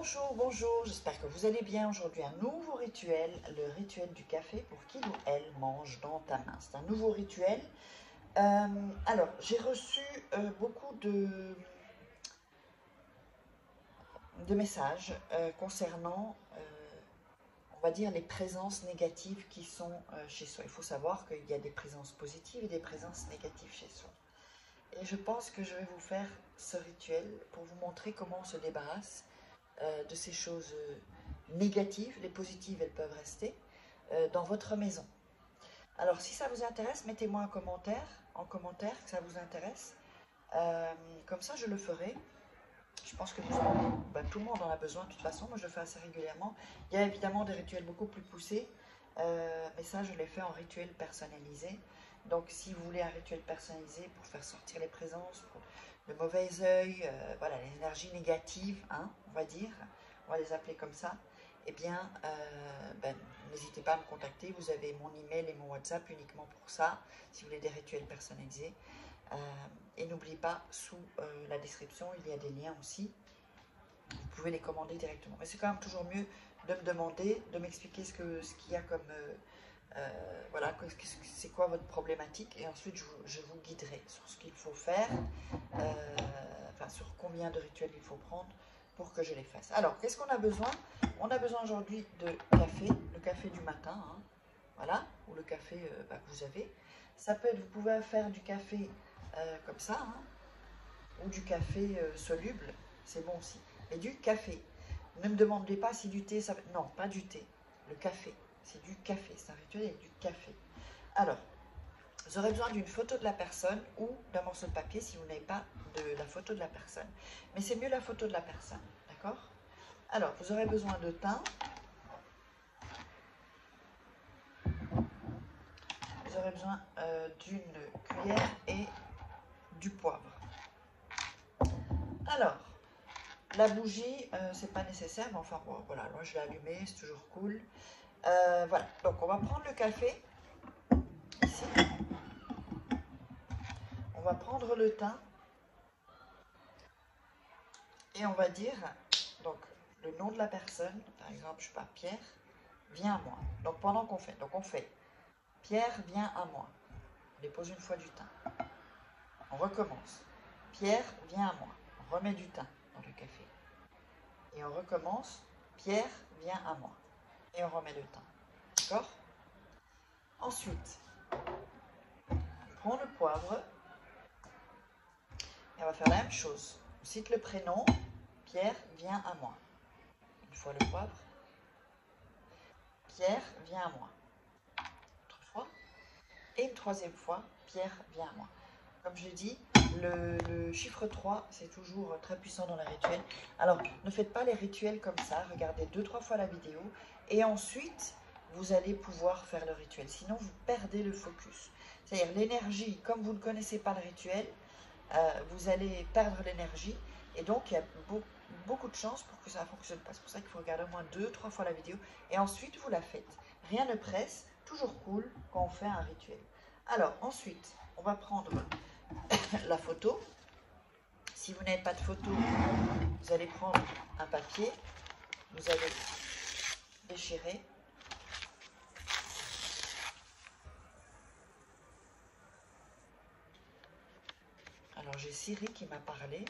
Bonjour, bonjour, j'espère que vous allez bien. Aujourd'hui, un nouveau rituel, le rituel du café pour qu'il ou elle mange dans ta main. C'est un nouveau rituel. Alors, j'ai reçu beaucoup de messages concernant, on va dire, les présences négatives qui sont chez soi. Il faut savoir qu'il y a des présences positives et des présences négatives chez soi. Et je pense que je vais vous faire ce rituel pour vous montrer comment on se débarrasse de ces choses négatives. Les positives, elles peuvent rester dans votre maison. Alors, si ça vous intéresse, mettez-moi en commentaire que ça vous intéresse. Comme ça, je le ferai. Je pense que tout le monde en a besoin de toute façon. Moi, je le fais assez régulièrement. Il y a évidemment des rituels beaucoup plus poussés. Mais ça, je l'ai fait en rituel personnalisé. Donc, si vous voulez un rituel personnalisé pour faire sortir les présences, pour le mauvais œil, voilà, les énergies négatives, hein, on va dire, on va les appeler comme ça, eh bien, n'hésitez pas à me contacter. Vous avez mon email et mon WhatsApp uniquement pour ça, si vous voulez des rituels personnalisés. Et n'oubliez pas, sous la description, il y a des liens aussi. Vous pouvez les commander directement. Mais c'est quand même toujours mieux de me demander, de m'expliquer ce qu'il y a comme... voilà, c'est quoi votre problématique, et ensuite je vous guiderai sur ce qu'il faut faire, enfin sur combien de rituels il faut prendre pour que je les fasse. Alors, qu'est-ce qu'on a besoin? On a besoin aujourd'hui de café, le café du matin, hein, voilà, ou le café que vous avez. Ça peut être, vous pouvez faire du café comme ça, hein, ou du café soluble, c'est bon aussi, mais du café. Ne me demandez pas si du thé, ça... non, pas du thé, le café. C'est du café, c'est un rituel avec du café. Alors, vous aurez besoin d'une photo de la personne ou d'un morceau de papier si vous n'avez pas de la photo de la personne. Mais c'est mieux la photo de la personne, d'accord? Alors, vous aurez besoin de thym. Vous aurez besoin d'une cuillère et du poivre. Alors, la bougie, c'est pas nécessaire, mais enfin, bon, voilà, moi je l'ai allumée, c'est toujours cool. Voilà, donc on va prendre le café, ici. On va prendre le thym. Et on va dire, donc, le nom de la personne, par exemple, je sais pas, Pierre, viens à moi. Donc, pendant qu'on fait, donc on fait, Pierre, viens à moi. On dépose une fois du thym. On recommence. Pierre, viens à moi. On remet du thym dans le café. Et on recommence. Pierre, viens à moi. Et on remet le thym. D'accord? Ensuite, on prend le poivre. Et on va faire la même chose. On cite le prénom. Pierre, viens à moi. Une fois le poivre. Pierre, viens à moi. Autre fois. Et une troisième fois, Pierre, viens à moi. Comme je l'ai dit, le chiffre 3, c'est toujours très puissant dans les rituels. Alors, ne faites pas les rituels comme ça. Regardez 2-3 fois la vidéo. Et ensuite, vous allez pouvoir faire le rituel. Sinon, vous perdez le focus. C'est-à-dire l'énergie, comme vous ne connaissez pas le rituel, vous allez perdre l'énergie. Et donc, il y a beaucoup de chances pour que ça ne fonctionne pas. C'est pour ça qu'il faut regarder au moins 2-3 fois la vidéo. Et ensuite, vous la faites. Rien ne presse. Toujours cool quand on fait un rituel. Alors, ensuite, on va prendre la photo. Si vous n'avez pas de photo, vous allez prendre un papier. Vous allez déchirer. Alors, j'ai Siri qui m'a parlé.